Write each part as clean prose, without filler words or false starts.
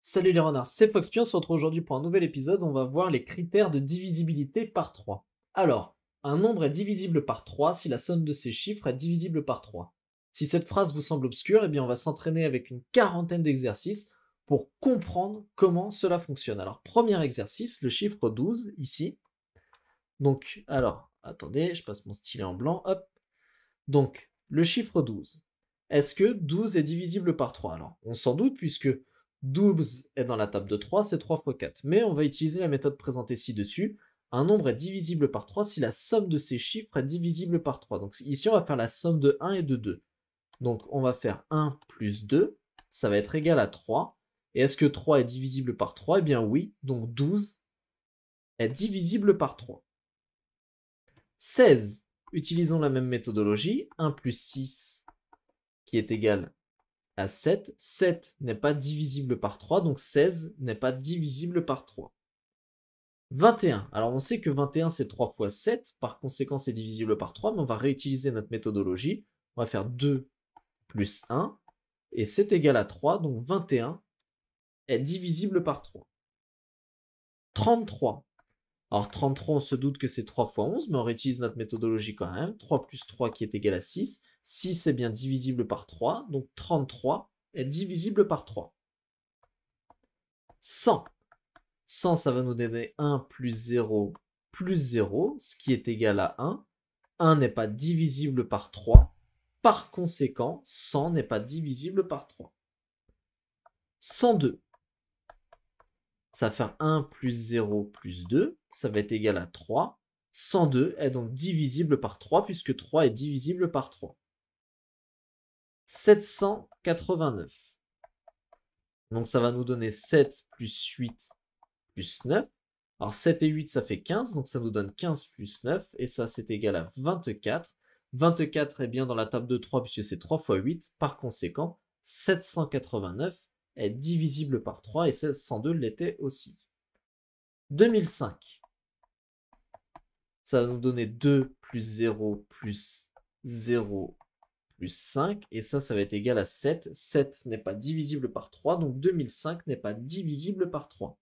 Salut les renards, c'est Foxpy, on se retrouve aujourd'hui pour un nouvel épisode, on va voir les critères de divisibilité par 3. Alors, un nombre est divisible par 3 si la somme de ses chiffres est divisible par 3. Si cette phrase vous semble obscure, eh bien on va s'entraîner avec une quarantaine d'exercices pour comprendre comment cela fonctionne. Alors, premier exercice, le chiffre 12, ici. Donc, alors, attendez, je passe mon stylet en blanc, hop. Donc, le chiffre 12. Est-ce que 12 est divisible par 3? Alors, on s'en doute puisque 12 est dans la table de 3, c'est 3 fois 4. Mais on va utiliser la méthode présentée ci-dessus. Un nombre est divisible par 3 si la somme de ses chiffres est divisible par 3. Donc ici, on va faire la somme de 1 et de 2. Donc on va faire 1 plus 2, ça va être égal à 3. Et est-ce que 3 est divisible par 3? Eh bien oui, donc 12 est divisible par 3. 16. Utilisons la même méthodologie. 1 plus 6 qui est égal à 7. 7 n'est pas divisible par 3, donc 16 n'est pas divisible par 3. 21. Alors on sait que 21 c'est 3 fois 7, par conséquent c'est divisible par 3, mais on va réutiliser notre méthodologie. On va faire 2 plus 1, et c'est égal à 3, donc 21 est divisible par 3. 33. Alors 33, on se doute que c'est 3 fois 11, mais on réutilise notre méthodologie quand même. 3 plus 3 qui est égal à 6. 6 est bien divisible par 3, donc 33 est divisible par 3. 100. 100, ça va nous donner 1 plus 0 plus 0, ce qui est égal à 1. 1 n'est pas divisible par 3. Par conséquent, 100 n'est pas divisible par 3. 102. Ça va faire 1 plus 0 plus 2, ça va être égal à 3. 102 est donc divisible par 3 puisque 3 est divisible par 3. 789. Donc ça va nous donner 7 plus 8 plus 9. Alors 7 et 8 ça fait 15, donc ça nous donne 15 plus 9, et ça c'est égal à 24. 24 est bien dans la table de 3 puisque c'est 3 fois 8, par conséquent 789 est divisible par 3 et 702 l'était aussi. 2005. Ça va nous donner 2 plus 0 plus 0 plus 5, et ça va être égal à 7. 7 n'est pas divisible par 3, donc 2005 n'est pas divisible par 3.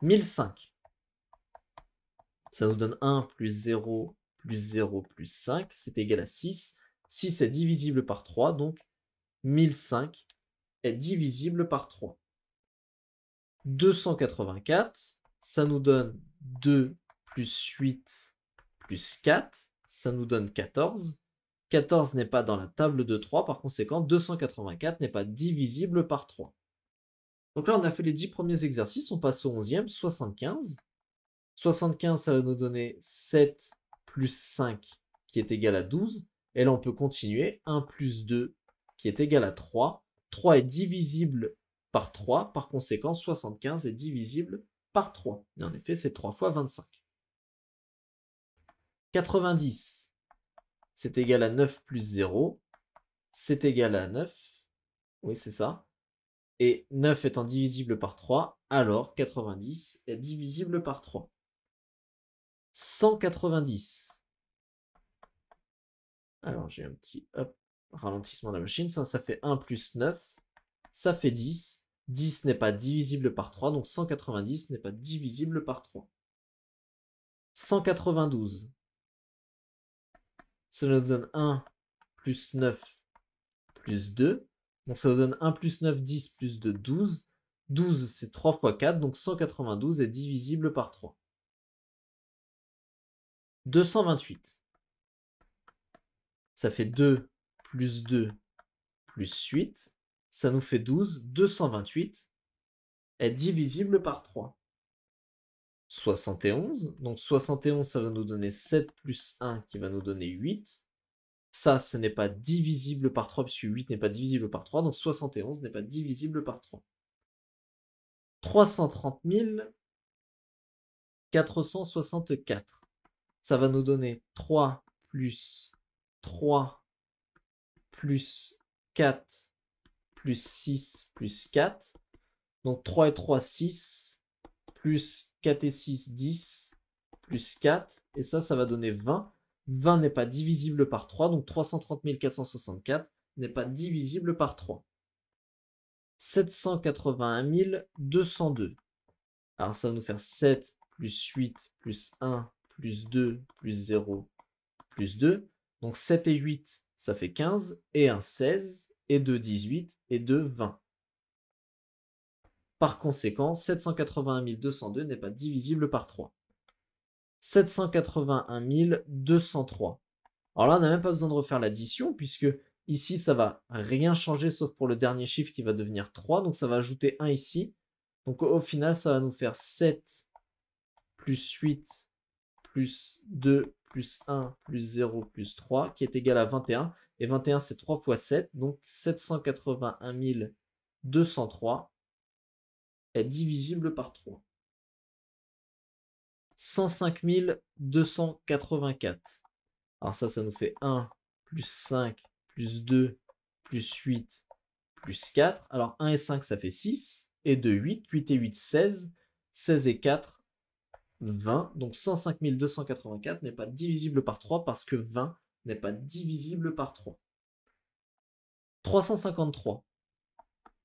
1005. Ça nous donne 1 plus 0 plus 0 plus 5, c'est égal à 6. 6 est divisible par 3, donc 1005 est divisible par 3. 284, ça nous donne 2 plus 8 plus 4, ça nous donne 14. 14 n'est pas dans la table de 3, par conséquent 284 n'est pas divisible par 3. Donc là on a fait les 10 premiers exercices, on passe au 11e, 75. 75 ça va nous donner 7 plus 5 qui est égal à 12. Et là on peut continuer, 1 plus 2 qui est égal à 3. 3 est divisible par 3, par conséquent 75 est divisible par 3. Et en effet c'est 3 fois 25. 90, c'est égal à 9 plus 0, c'est égal à 9, oui c'est ça. Et 9 étant divisible par 3, alors 90 est divisible par 3. 190. Alors j'ai un petit ralentissement de la machine, ça fait 1 plus 9, ça fait 10. 10 n'est pas divisible par 3, donc 190 n'est pas divisible par 3. 192. Ça nous donne 1 plus 9 plus 2. Donc ça nous donne 1 plus 9, 10 plus 2, 12. 12 c'est 3 fois 4, donc 192 est divisible par 3. 228. Ça fait 2 plus 2 plus 8. Ça nous fait 12. 228 est divisible par 3. 71. Donc 71, ça va nous donner 7 plus 1 qui va nous donner 8. Ça, ce n'est pas divisible par 3 puisque 8 n'est pas divisible par 3. Donc 71 n'est pas divisible par 3. 330 464. Ça va nous donner 3 plus 3 plus 4 plus 6 plus 4. Donc 3 et 3, 6, plus 4 et 6, 10, plus 4. Et ça va donner 20. 20 n'est pas divisible par 3, donc 330 464 n'est pas divisible par 3. 781 202. Alors ça va nous faire 7 plus 8 plus 1 plus 2 plus 0 plus 2. Donc 7 et 8, ça fait 15, et 1, 16, et 2, 18, et 2, 20. Par conséquent, 781 202 n'est pas divisible par 3. 781 203. Alors là, on n'a même pas besoin de refaire l'addition, puisque ici, ça va rien changer, sauf pour le dernier chiffre qui va devenir 3, donc ça va ajouter 1 ici. Donc au final, ça va nous faire 7 plus 8 plus 2 plus 1 plus 0 plus 3, qui est égal à 21. Et 21, c'est 3 fois 7, donc 781 203 est divisible par 3. 105 284. Alors ça nous fait 1 plus 5 plus 2 plus 8 plus 4. Alors 1 et 5, ça fait 6. Et 2, 8. 8 et 8, 16. 16 et 4, 20. Donc 105 284 n'est pas divisible par 3 parce que 20 n'est pas divisible par 3. 353.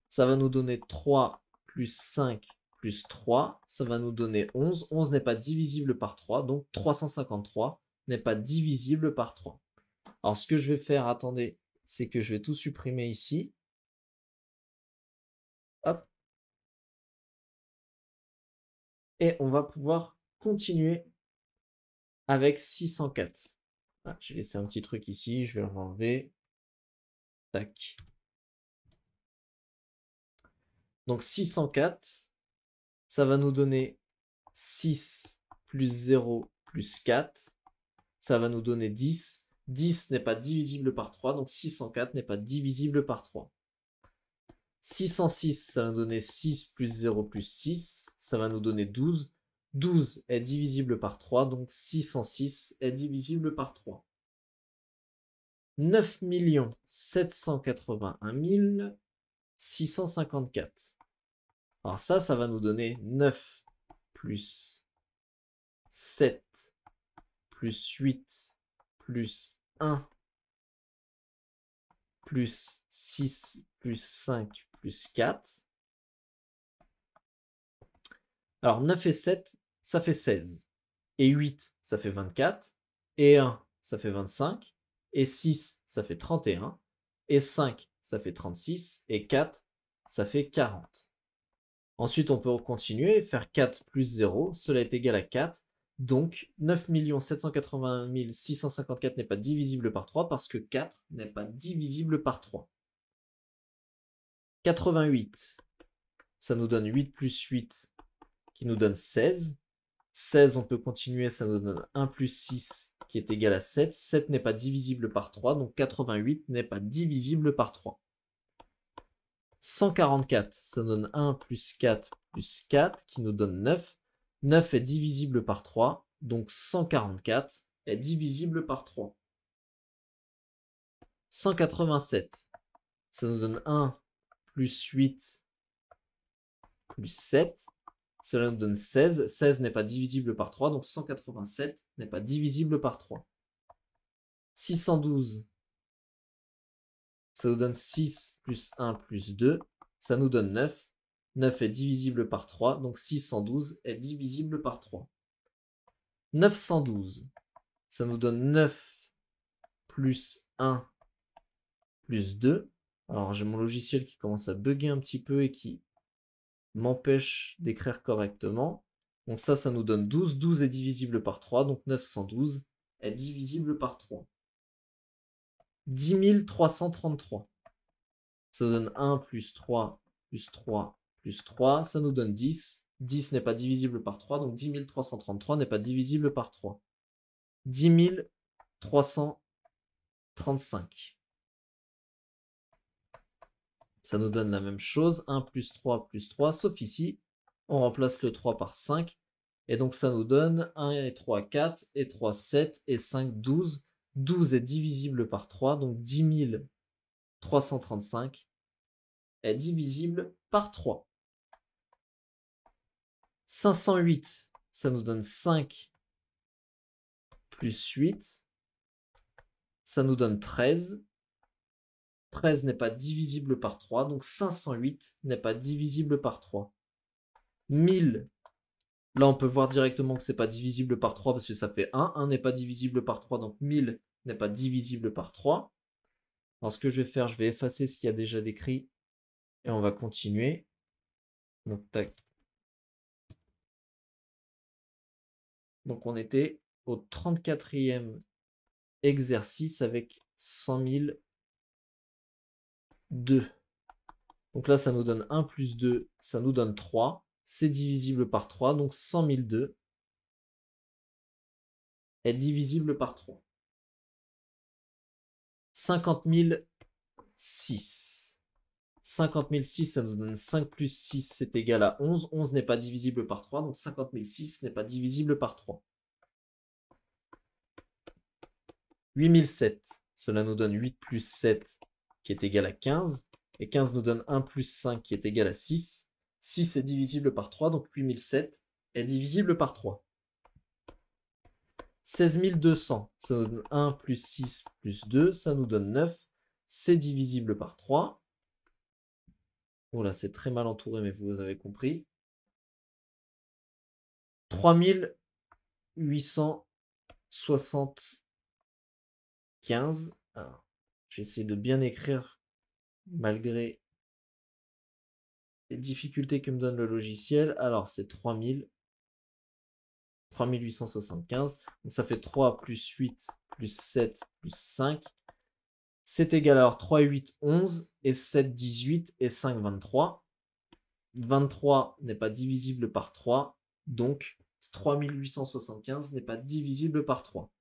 Ça va nous donner 3 plus 5 plus 3. Ça va nous donner 11. 11 n'est pas divisible par 3. Donc 353 n'est pas divisible par 3. Alors ce que je vais faire, attendez, c'est que je vais tout supprimer ici. Hop. Et on va pouvoir continuer avec 604. Ah, j'ai laissé un petit truc ici, je vais le renlever. Tac. Donc 604, ça va nous donner 6 plus 0 plus 4. Ça va nous donner 10. 10 n'est pas divisible par 3, donc 604 n'est pas divisible par 3. 606, ça va nous donner 6 plus 0 plus 6. Ça va nous donner 12. 12 est divisible par 3, donc 606 est divisible par 3. 9 781 654. Alors ça va nous donner 9 plus 7 plus 8 plus 1 plus 6 plus 5 plus 4. Alors 9 et 7, ça fait 16. Et 8, ça fait 24. Et 1, ça fait 25. Et 6, ça fait 31. Et 5, ça fait 36. Et 4, ça fait 40. Ensuite, on peut continuer et faire 4 plus 0. Cela est égal à 4. Donc 9 781 654 n'est pas divisible par 3 parce que 4 n'est pas divisible par 3. 88, ça nous donne 8 plus 8 qui nous donne 16. 16, on peut continuer, ça nous donne 1 plus 6 qui est égal à 7. 7 n'est pas divisible par 3, donc 88 n'est pas divisible par 3. 144, ça donne 1 plus 4 plus 4 qui nous donne 9. 9 est divisible par 3, donc 144 est divisible par 3. 187, ça nous donne 1 plus 8 plus 7. Cela nous donne 16. 16 n'est pas divisible par 3, donc 187 n'est pas divisible par 3. 612, ça nous donne 6 plus 1 plus 2. Ça nous donne 9. 9 est divisible par 3, donc 612 est divisible par 3. 912, ça nous donne 9 plus 1 plus 2. Alors j'ai mon logiciel qui commence à bugger un petit peu et qui m'empêche d'écrire correctement. Donc ça nous donne 12. 12 est divisible par 3, donc 912 est divisible par 3. 10 333. Ça nous donne 1 plus 3 plus 3 plus 3. Ça nous donne 10. 10 n'est pas divisible par 3, donc 10 333 n'est pas divisible par 3. 10 335. Ça nous donne la même chose, 1 plus 3 plus 3, sauf ici, on remplace le 3 par 5. Et donc ça nous donne 1 et 3, 4, et 3, 7, et 5, 12. 12 est divisible par 3, donc 10 335 est divisible par 3. 508, ça nous donne 5 plus 8. Ça nous donne 13. 13 n'est pas divisible par 3, donc 508 n'est pas divisible par 3. 1000, là on peut voir directement que c'est pas divisible par 3 parce que ça fait 1. 1 n'est pas divisible par 3, donc 1000 n'est pas divisible par 3. Alors ce que je vais faire, je vais effacer ce qu'il y a déjà décrit et on va continuer. Donc tac. Donc on était au 34e exercice avec 100 002. Donc là, ça nous donne 1 plus 2, ça nous donne 3. C'est divisible par 3, donc 100 002 est divisible par 3. 50 006. 50 006, ça nous donne 5 plus 6, c'est égal à 11. 11 n'est pas divisible par 3, donc 50 006 n'est pas divisible par 3. 8007, cela nous donne 8 plus 7 qui est égal à 15. Et 15 nous donne 1 plus 5 qui est égal à 6. 6 est divisible par 3, donc 8007 est divisible par 3. 16 200, ça nous donne 1 plus 6 plus 2, ça nous donne 9. C'est divisible par 3. Bon là c'est très mal entouré, mais vous avez compris. 3875. Alors, je vais essayer de bien écrire malgré les difficultés que me donne le logiciel. Alors c'est 3875. Donc ça fait 3 plus 8 plus 7 plus 5. C'est égal alors 3, 8, 11 et 7, 18 et 5, 23. 23 n'est pas divisible par 3, donc 3875 n'est pas divisible par 3.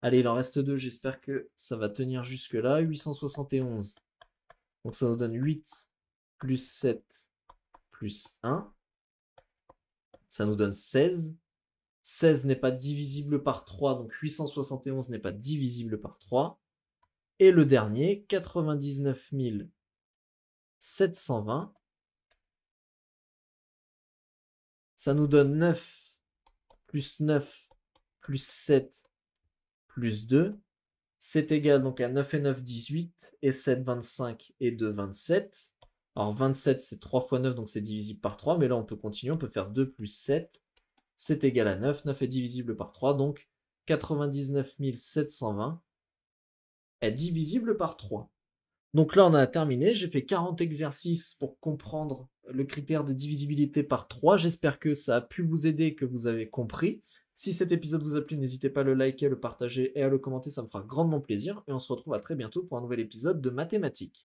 Allez, il en reste 2, j'espère que ça va tenir jusque là. 871, donc ça nous donne 8 plus 7 plus 1, ça nous donne 16. 16 n'est pas divisible par 3, donc 871 n'est pas divisible par 3. Et le dernier, 99 720, ça nous donne 9 plus 9 plus 7 plus 2. C'est égal donc à 9 et 9, 18, et 7, 25, et 2, 27. Alors 27, c'est 3 fois 9, donc c'est divisible par 3, mais là on peut continuer, on peut faire 2 plus 7, c'est égal à 9. 9 est divisible par 3, donc 99 720 est divisible par 3. Donc là, on a terminé. J'ai fait 40 exercices pour comprendre le critère de divisibilité par 3. J'espère que ça a pu vous aider et que vous avez compris. Si cet épisode vous a plu, n'hésitez pas à le liker, à le partager et à le commenter. Ça me fera grandement plaisir. Et on se retrouve à très bientôt pour un nouvel épisode de mathématiques.